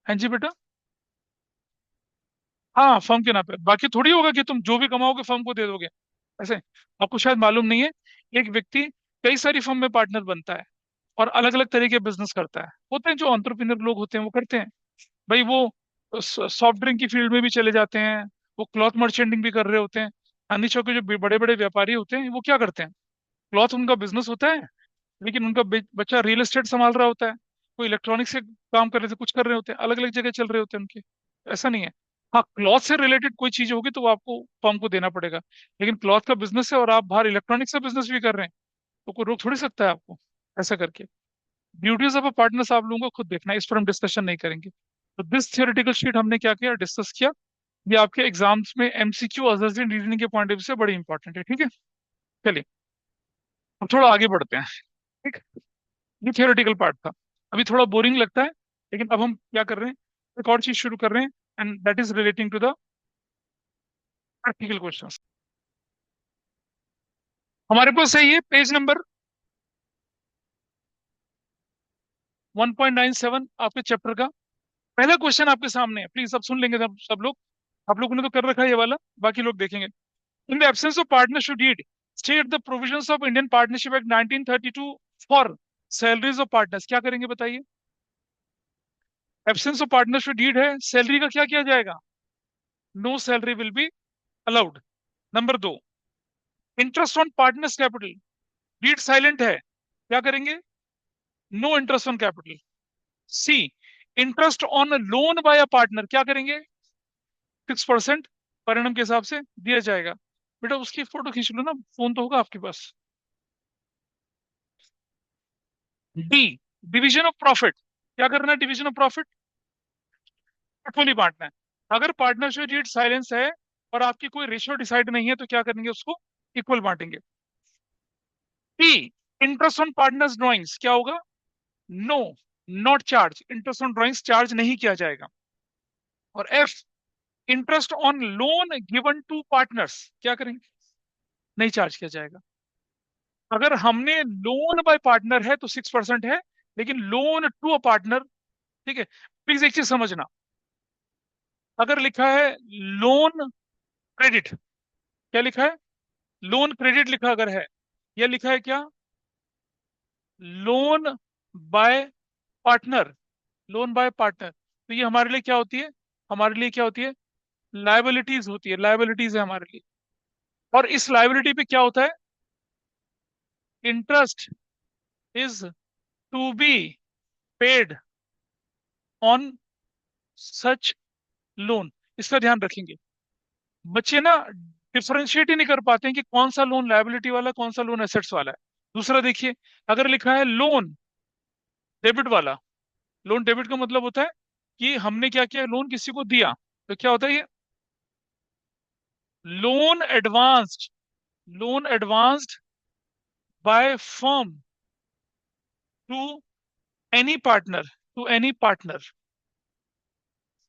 हाँ जी बेटा। हाँ, फर्म के नाम पे। बाकी थोड़ी होगा कि तुम जो भी कमाओगे फर्म को दे दोगे, ऐसे। आपको शायद मालूम नहीं है, एक व्यक्ति कई सारी फर्म में पार्टनर बनता है और अलग अलग तरह के बिजनेस करता है। होते हैं जो एंटरप्रेन्योर लोग होते हैं, वो करते हैं। भाई वो सॉफ्ट ड्रिंक की फील्ड में भी चले जाते हैं, वो क्लॉथ मर्चेंटिंग भी कर रहे होते हैं। चांदनी चौक के जो बड़े बड़े व्यापारी होते हैं, वो क्या करते हैं? क्लॉथ उनका बिजनेस होता है, लेकिन उनका बच्चा रियल एस्टेट संभाल रहा होता है, कोई इलेक्ट्रॉनिक्स से काम कर रहे थे, कुछ कर रहे होते हैं, अलग अलग जगह चल रहे होते हैं उनके। ऐसा नहीं है। हाँ, क्लॉथ से रिलेटेड कोई चीज होगी तो वो आपको फर्म को देना पड़ेगा। लेकिन क्लॉथ का बिजनेस है और आप बाहर इलेक्ट्रॉनिक्स का बिजनेस भी कर रहे हैं, तो कोई रोक थोड़ी सकता है आपको ऐसा करके। ड्यूटीज ऑफ अ पार्टनर्स आप लोगों को खुद देखना है, इस पर हम डिस्कशन नहीं करेंगे। तो दिस थियोरेटिकल शीट हमने क्या किया? डिस्कस किया। ये आपके एग्जाम्स में एमसीक्यू असर्टेन रीजनिंग के पॉइंट ऑफ व्यू से बड़ी इंपॉर्टेंट है। ठीक है? चलिए, अब थोड़ा आगे बढ़ते हैं। ठीक। ये थियोरेटिकल पार्ट था। अभी थोड़ा बोरिंग लगता है, लेकिन अब हम क्या कर रहे हैं? एक और चीज शुरू कर रहे हैं, and that is relating to the practical questions. हमारे पास है ये पेज नंबर 1.97 आपके चैप्टर का। पहला क्वेश्चन आपके सामने है, प्लीज सब सुन लेंगे सब लोग। आप लोगों ने तो कर रखा है ये वाला, बाकी लोग देखेंगे। In the absence of partnership deed, state the provisions of Indian partnership act 1932 for salaries of partners. क्या करेंगे बताइए? एब्सेंस ऑफ पार्टनरशिप डीड है, सैलरी का क्या किया जाएगा? No salary will be allowed. Number दो, interest on partners capital, deed silent है, क्या करेंगे? No interest on capital. C, interest on loan by a partner, क्या करेंगे? 6% पर एनम के हिसाब से दिया जाएगा। बेटा उसकी फोटो खींच लो ना, फोन तो होगा आपके पास। D, division of profit. क्या करना है? डिवीजन ऑफ प्रॉफिट इक्वली बांटना है। अगर पार्टनरशिप डीड साइलेंस है और आपकी कोई रेशियो डिसाइड नहीं है तो क्या करेंगे? उसको इक्वल बांटेंगे। T, interest on partners drawings क्या होगा? No, not charge, interest on drawings charge नहीं किया जाएगा। और F, interest on loan given to partners क्या करेंगे? नहीं चार्ज किया जाएगा। अगर हमने लोन बाय पार्टनर है तो 6% है, लेकिन लोन टू अ पार्टनर, ठीक है, प्लीज एक चीज समझना। अगर लिखा है लोन क्रेडिट, क्या लिखा है? लोन क्रेडिट लिखा अगर है, या लिखा है क्या? Loan by partner, loan by partner, तो ये हमारे लिए क्या होती है? हमारे लिए क्या होती है? लाइबिलिटीज होती है, लाइबिलिटीज है हमारे लिए। और इस लाइबिलिटी पे क्या होता है? Interest is to be paid on such loan. इसका ध्यान रखेंगे। बच्चे ना डिफरेंशिएट ही नहीं कर पाते हैं कि कौन सा लोन लायबिलिटी वाला, कौन सा लोन एसेट्स वाला है। दूसरा देखिए, अगर लिखा है लोन डेबिट वाला, लोन डेबिट का मतलब होता है कि हमने क्या किया? लोन किसी को दिया, तो क्या होता है ये? Loan advanced, loan advanced by firm to any partner, to any partner.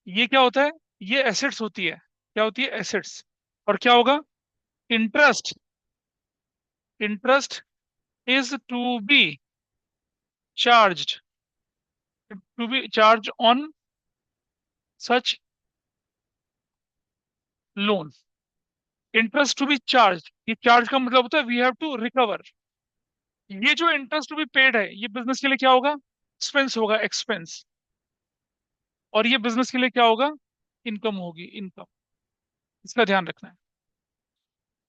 ये क्या होता है? ये एसेट्स होती है। क्या होती है? एसेट्स। और क्या होगा? Interest, interest is charged to be charge on such loan. Interest to be charge, ये चार्ज का मतलब होता है वी हैव टू रिकवर। ये जो इंटरेस्ट टू बी पेड है, ये बिजनेस के लिए क्या होगा? एक्सपेंस होगा, एक्सपेंस। और ये बिजनेस के लिए क्या होगा? इनकम होगी, इनकम। इसका ध्यान रखना है।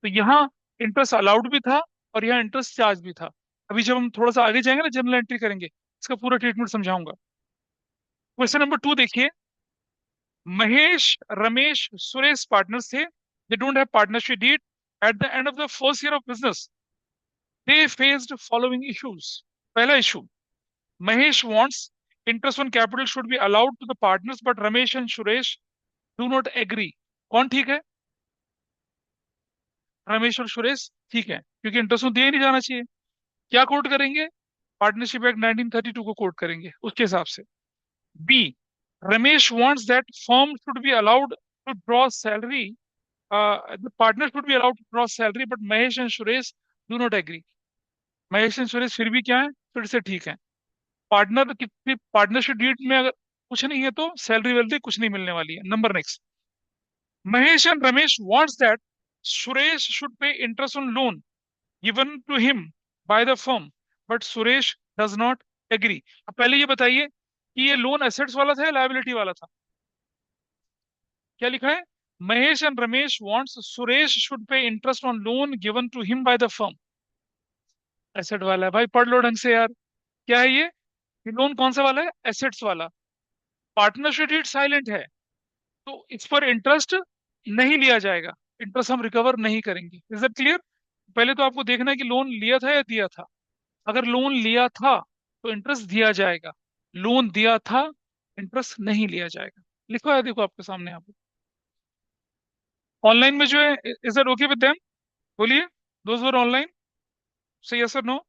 तो यहाँ इंटरेस्ट अलाउड भी था और यहाँ इंटरेस्ट चार्ज भी था। अभी जब हम थोड़ा सा आगे जाएंगे ना, जनरल एंट्री करेंगे, इसका पूरा ट्रीटमेंट समझाऊंगा। क्वेश्चन नंबर 2 देखिए। महेश, रमेश, सुरेश पार्टनर्स थे। They don't have partnership deed. At the end of the first year of business they faced following issues. पहला issue, Mahesh wants interest on capital should be allowed to the partners, but Ramesh and Suresh do not agree. कौन ठीक है? रमेश और सुरेश ठीक है, क्योंकि interest दिया ही नहीं जाना चाहिए। क्या कोट करेंगे? पार्टनरशिप एक्ट 1932 को कोट करेंगे उसके हिसाब से। B, Ramesh wants that firm should be allowed to draw salary, the partner should be allowed to draw salary, but Mahesh and Suresh do not agree. Mahesh and Suresh फिर भी क्या है? फिर से ठीक है। पार्टनर की पार्टनरशिप डीड में अगर कुछ नहीं है तो सैलरी वैलरी कुछ नहीं मिलने वाली है। Number next, Mahesh and Ramesh wants that Suresh should pay interest on loan given to him by the firm, but Suresh does not agree. अब पहले ये बताइए कि ये लोन एसेट्स वाला था या लायबिलिटी वाला था? क्या लिखा है? Mahesh and Ramesh wants Suresh should pay interest on loan given to him by the firm. Asset वाला है भाई, पढ़ लो ढंग से यार। क्या है ये लोन कौन सा वाला है? एसेट्स वाला। पार्टनरशिप डीड साइलेंट है, तो इस पर इंटरेस्ट नहीं लिया जाएगा, इंटरेस्ट हम रिकवर नहीं करेंगे। Is that clear? पहले तो आपको देखना है कि लोन लिया था या दिया था। अगर लोन लिया था तो इंटरेस्ट दिया जाएगा, लोन दिया था इंटरेस्ट नहीं लिया जाएगा। लिखो है, देखो आपके सामने। आप ऑनलाइन में जो है, is that okay with them? बोलिए, दोस्त वर ऑनलाइन, से यस और नो?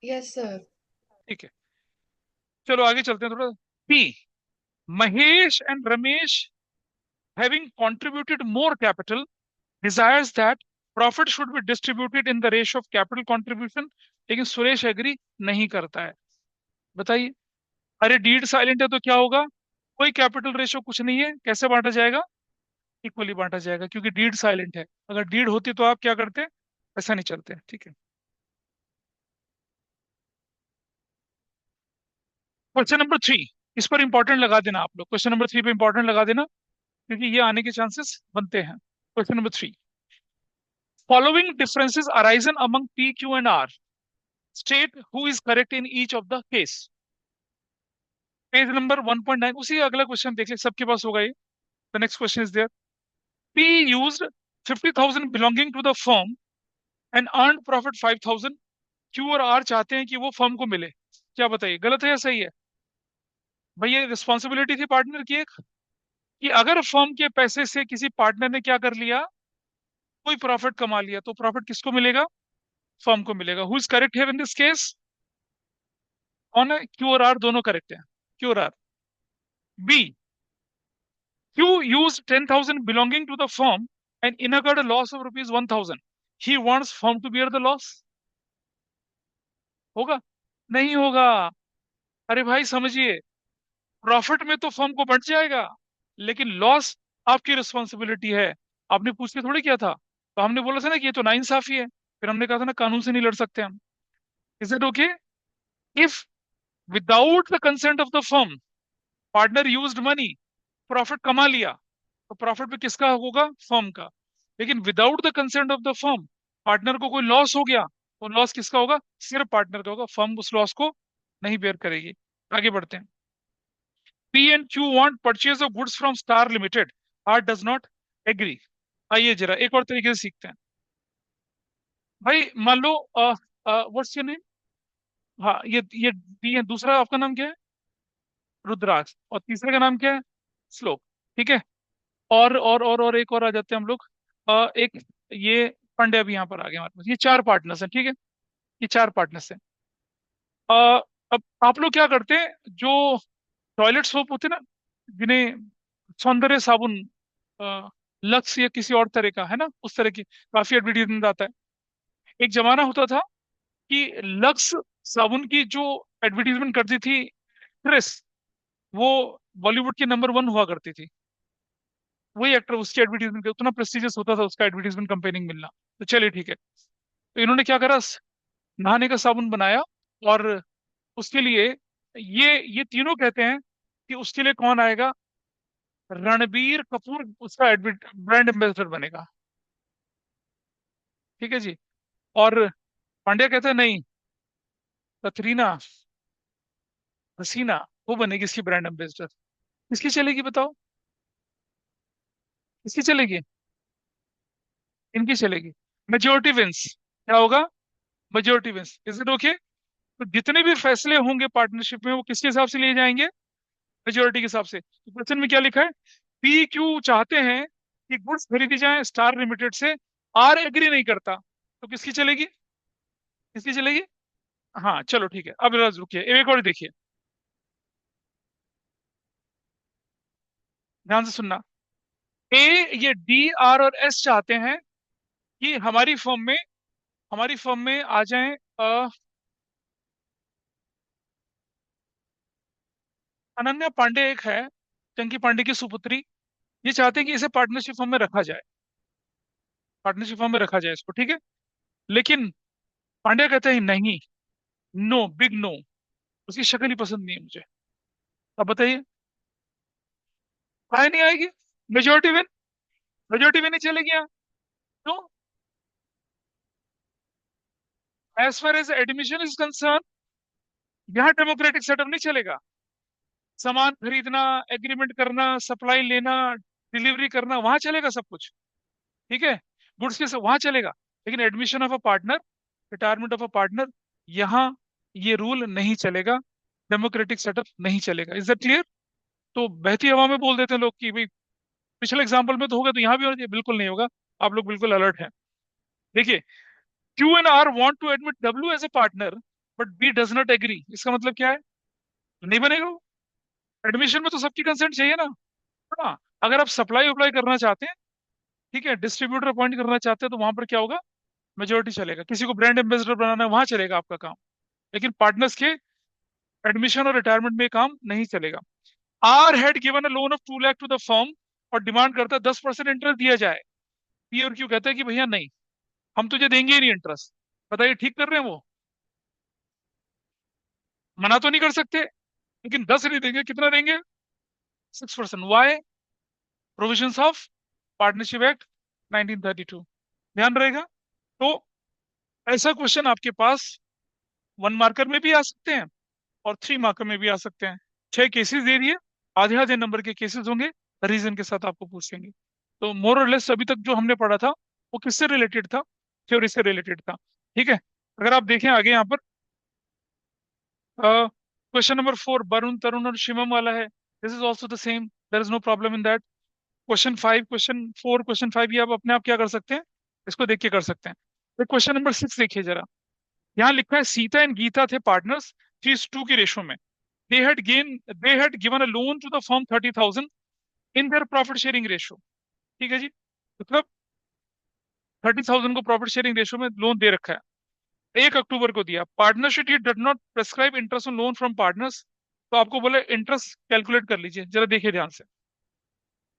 Yes, sir. ठीक है, चलो आगे चलते हैं थोड़ा। B, Mahesh and Ramesh having contributed more capital desires that profit should be distributed in the ratio of capital contribution, लेकिन सुरेश एग्री नहीं करता है। बताइए। अरे डीड साइलेंट है तो क्या होगा? कोई कैपिटल रेशियो कुछ नहीं है, कैसे बांटा जाएगा? इक्वली बांटा जाएगा, क्योंकि डीड साइलेंट है। अगर डीड होती तो आप क्या करते? ऐसा नहीं चलते, ठीक है। क्वेश्चन नंबर 3, इस पर इंपॉर्टेंट लगा देना आप लोग। क्वेश्चन नंबर 3 पे इंपॉर्टेंट लगा देना, क्योंकि ये आने के चांसेस बनते हैं। Question number 3, following differences arisen among P, Q and R, state who is correct in each of the case. Page number 1.9, उसी का अगला क्वेश्चन देख ले, सबके पास होगा ये। The next question is there. P used 50,000 belonging to the firm and earned profit 5,000. Q और आर चाहते हैं कि वो फर्म को मिले। क्या बताइए, गलत है या सही है? भाई ये रिस्पॉन्सिबिलिटी थी पार्टनर की एक, कि अगर फर्म के पैसे से किसी पार्टनर ने क्या कर लिया, कोई प्रॉफिट कमा लिया, तो प्रॉफिट किसको मिलेगा? फर्म को मिलेगा। Who is correct here in this case? कौन है? क्यू और आर दोनों करेक्ट है। क्यू और R. B, Q use 10,000 belonging to the firm and incurred a loss of rupees 1,000। He wants firm to bear the loss. होगा? नहीं होगा। अरे भाई समझिए, प्रॉफिट में तो फर्म को बच जाएगा, लेकिन लॉस आपकी रिस्पॉन्सिबिलिटी है। आपने पूछ के थोड़ी किया था, तो हमने बोला था ना कि ये तो नाइंसाफी है। फिर हमने कहा था ना, कानून से नहीं लड़ सकते हम। Is it okay if without the consent of the firm partner used money, profit कमा लिया, तो प्रॉफिट भी किसका होगा? फर्म का। लेकिन without the consent of the firm partner को कोई लॉस हो गया, तो लॉस किसका होगा? सिर्फ पार्टनर का होगा, फर्म उस लॉस को नहीं बेयर करेगी। आगे बढ़ते हैं। P and Q want purchase of goods from star limited, R does not agree. आइए जरा एक और तरीके से सीखते हैं। भाई मान लो, व्हाट्स योर नेम? हाँ, ये डी है। दूसरा आपका नाम क्या है? रुद्राक्ष। और तीसरे का नाम क्या है? श्लोक। ठीक है। और एक और आ जाते हैं हम लोग। एक ये पांड्या भी यहाँ पर आ गए हमारे पास। ये चार पार्टनर्स हैं, ठीक है। ये चार पार्टनर्स हैं। अ, अब आप लोग क्या करते हैं, जो टॉयलेट सोप होते हैं ना, जिन्हें सौंदर्य साबुन, लक्स या किसी और तरह का है ना, उस तरह की काफी एडवर्टीजमेंट आता है। एक जमाना होता था कि लक्स साबुन की जो एडवर्टीजमेंट करती थी ट्रेस, वो बॉलीवुड की नंबर वन हुआ करती थी। वही एक्टर, उसकी एडवर्टीजमेंट उतना प्रेस्टिजियस होता था उसका एडवर्टीजमेंट कंपेनिंग मिलना। तो चलिए ठीक है। तो इन्होंने क्या करा, नहाने का साबुन बनाया। और उसके लिए ये तीनों कहते हैं कि उसके लिए कौन आएगा? रणबीर कपूर उसका ब्रांड एम्बेसडर बनेगा। ठीक है जी। और पांड्या कहता है नहीं, कतरीना हसीना वो बनेगी इसकी ब्रांड एम्बेसडर। किसकी चलेगी बताओ? किसकी चलेगी? इनकी चलेगी। Majority wins. क्या होगा? Majority wins. Is it okay? तो जितने भी फैसले होंगे पार्टनरशिप में, वो किसके हिसाब से लिए जाएंगे? मेजोरिटी के हिसाब से। तो क्वेश्चन में क्या लिखा है? पी क्यू चाहते हैं कि गुड्स खरीदी जाए स्टार लिमिटेड से, आर एग्री नहीं करता, तो किसकी चलेगी? किसकी चलेगी? हाँ चलो ठीक है, अब जरा रुकिए, एक और देखिए, ध्यान से सुनना। ए, ये डी, आर और एस चाहते हैं कि हमारी फर्म में आ जाएं। अनन्या पांडे एक है, चंकी पांडे की सुपुत्री। ये चाहते हैं कि इसे पार्टनरशिप फर्म में रखा जाए, पार्टनरशिप फर्म में रखा जाए इसको, ठीक है। लेकिन पांड्या कहते हैं नहीं, नो, बिग नो, उसकी शक्ल ही पसंद नहीं है मुझे। अब बताइए, काहे नहीं आएगी? Majority win. मेजोरिटी विन ही चलेगी यहाँ। तो as far as admission is concern, यहाँ डेमोक्रेटिक सेटअप नहीं चलेगा। सामान खरीदना, एग्रीमेंट करना, सप्लाई लेना, डिलीवरी करना, वहां चलेगा सब कुछ। ठीक है। गुड्स के सब वहां चलेगा। लेकिन admission of a partner, retirement of a partner, यहाँ ये रूल नहीं चलेगा। डेमोक्रेटिक सेटअप नहीं चलेगा। Is that clear? तो बहती हवा में बोल देते हैं लोग कि भाई पिछले एग्जाम्पल में तो होगा, तो यहाँ भी होना चाहिए। बिल्कुल नहीं होगा। आप लोग बिल्कुल अलर्ट हैं। देखिए, Q and R want to admit W as a partner, but B does not agree. इसका मतलब क्या है? नहीं बनेगा वो। एडमिशन में तो सबकी कंसेंट चाहिए ना। हाँ, अगर आप सप्लाई उप्लाई करना चाहते हैं, ठीक है, डिस्ट्रीब्यूटर अपॉइंट करना चाहते हैं, तो वहां पर क्या होगा? मेजोरिटी चलेगा। किसी को ब्रांड एम्बेसडर बनाना है, वहां चलेगा आपका काम। लेकिन पार्टनर्स के एडमिशन और रिटायरमेंट में काम नहीं चलेगा। R had given a loan of 2 lakh to the firm, और डिमांड करता है 10% इंटरेस्ट दिया जाए। पी और क्यू कहता है कि भैया नहीं, हम तुझे देंगे ही नहीं इंटरेस्ट। बताइए, ठीक कर रहे हैं वो? मना तो नहीं कर सकते, लेकिन 10 नहीं देंगे, कितना देंगे? 6%। Why? Provisions of partnership act 1932। ध्यान रहेगा। तो ऐसा क्वेश्चन आपके पास 1 मार्कर में भी आ सकते हैं और 3 मार्कर में भी आ सकते हैं। 6 केसेस दे दिए, आधे आधे नंबर के केसेस होंगे, रीजन के साथ आपको पूछेंगे। तो मोर और लेस अभी तक जो हमने पढ़ा था, वो किससे रिलेटेड था? थ्योरी से रिलेटेड था। ठीक है। अगर आप देखें आगे यहाँ पर, क्वेश्चन नंबर 4 वरुण तरुण और शिवम वाला है, this is also the same, there is no problem in that. Question 5, question 4, question 5 ये आप अपने आप क्या कर सकते हैं, इसको देख के कर सकते हैं। तो क्वेश्चन नंबर 6 देखिए जरा, यहाँ लिखा है सीता एंड गीता थे पार्टनर्स 3:2 की रेशो में। They had given a loan to the firm 30,000 in their profit sharing ratio. ठीक है जी, मतलब 30,000 को प्रॉफिट शेयरिंग रेशो में लोन दे रखा है, 1 अक्टूबर को दिया। Partnership did not prescribe interest on loan from partners, तो आपको बोले इंटरेस्ट कैलकुलेट कर लीजिए, जरा देखिए ध्यान से।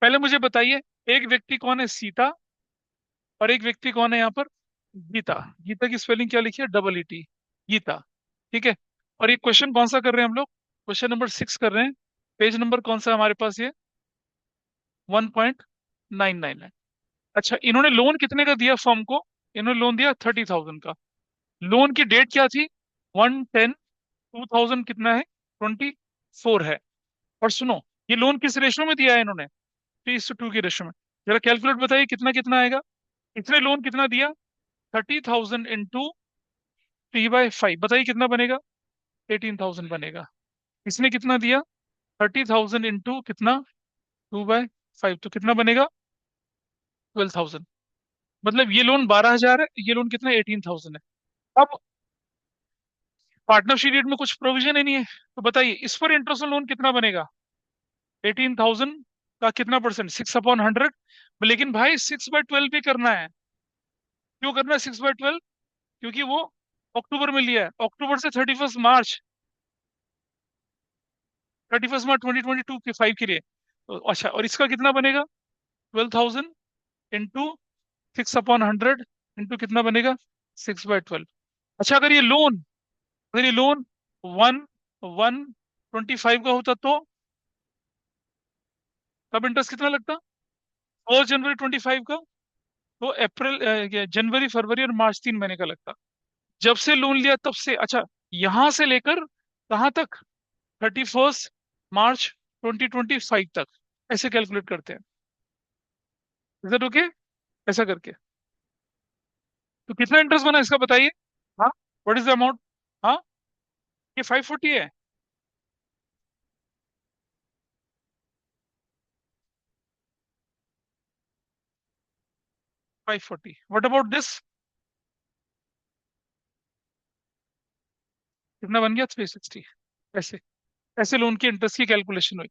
पहले मुझे बताइए, एक व्यक्ति कौन है, सीता, और एक व्यक्ति कौन है यहाँ पर, गीता। गीता की स्पेलिंग क्या लिखी है, डबल ई टी, गीता। ठीक है, और ये क्वेश्चन कौन सा कर रहे हैं हम लोग, क्वेश्चन नंबर 6 कर रहे हैं। पेज नंबर कौन सा है हमारे पास, ये 1.999 है। अच्छा, इन्होंने लोन कितने का दिया फर्म को, इन्होंने लोन दिया 30,000 का। लोन की डेट क्या थी, 1/10/2000 कितना है, 24 है। और सुनो, ये लोन किस रेशो में दिया है इन्होंने, 3:2 की रेशो में। जरा कैलकुलेट बताइए कितना कितना आएगा। इसने लोन कितना दिया, 30,000 इंटू 3/5, बताइए कितना बनेगा, 18,000 बनेगा। इसने कितना दिया, 30,000 इंटू कितना, 2/5, तो कितना बनेगा, 12,000। मतलब ये लोन 12,000 है, ये लोन कितना, 18,000 है। अब पार्टनरशिप डेट में कुछ प्रोविजन ही नहीं है, तो बताइए इस पर इंटरेस्ट लोन कितना बनेगा, 18,000 का कितना परसेंट, 6/100। लेकिन भाई 6/12 पे करना है। क्यों करना है 6/12, क्योंकि वो अक्टूबर में लिया है, अक्टूबर से 31 मार्च 2022 के 5 के लिए। तो अच्छा, और इसका कितना बनेगा, 12,000 इंटू 6/100 इंटू कितना बनेगा, 6/12। अच्छा, अगर ये लोन 1/1/25 का होता तो तब इंटरेस्ट कितना लगता, 4 जनवरी 25 का, तो अप्रैल जनवरी फरवरी और मार्च 3 महीने का लगता। जब से लोन लिया तब से, अच्छा, यहां से लेकर कहाँ तक, 31 मार्च 2025 तक, ऐसे कैलकुलेट करते हैं। इज दैट ओके, ऐसा करके। तो कितना इंटरेस्ट बना इसका बताइए। हाँ, व्हाट इज द अमाउंट। हाँ, ये 540 है। 540, व्हाट अबाउट दिस, कितना बन गया, 360। ऐसे ऐसे लोन की इंटरेस्ट की कैलकुलेशन हुई।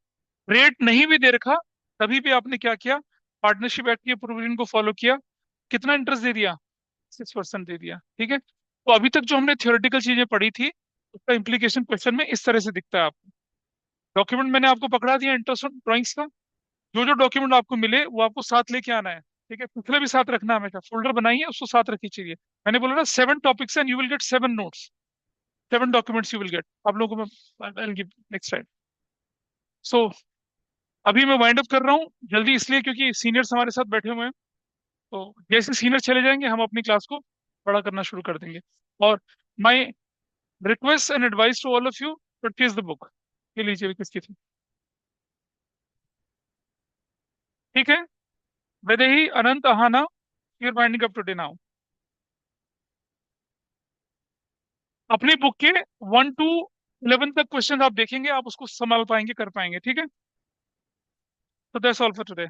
रेट नहीं भी दे रखा, तभी भी आपने क्या किया, पार्टनरशिप एक्ट के प्रोविजन को फॉलो किया। कितना इंटरेस्ट दे दिया, 6% दे दिया। ठीक है, तो अभी तक जो हमने थियोरेटिकल चीजें पढ़ी थी, उसका इम्प्लीकेशन क्वेश्चन में इस तरह से दिखता है आपको। डॉक्यूमेंट मैंने आपको पकड़ा दिया इंटरेस्ट ड्राइंग्स का, जो जो डॉक्यूमेंट आपको मिले वो आपको साथ लेके आना है। ठीक है, पिछले भी साथ रखना है, हमेशा फोल्डर बनाइए, उसको साथ रखी चाहिए। मैंने बोला ना 7 topics and you will get 7 notes, 7 documents you will get, आप लोगों को मैं नेक्स्ट टाइम। सो अभी मैं वाइंड अप कर रहा हूँ जल्दी, इसलिए क्योंकि सीनियर्स हमारे साथ बैठे हुए हैं। तो जैसे सीनियर चले जाएंगे हम अपनी क्लास को बड़ा करना शुरू कर देंगे। और my request and advice to all of you, purchase the book. ये लीजिए, किसकी थी, ठीक है, Vaidehi Anant Ahana, your winding up today now. अपनी बुक के 1 to 11 तक क्वेश्चन आप देखेंगे, आप उसको संभाल पाएंगे, कर पाएंगे। ठीक है, तो दैट्स ऑल फॉर टुडे।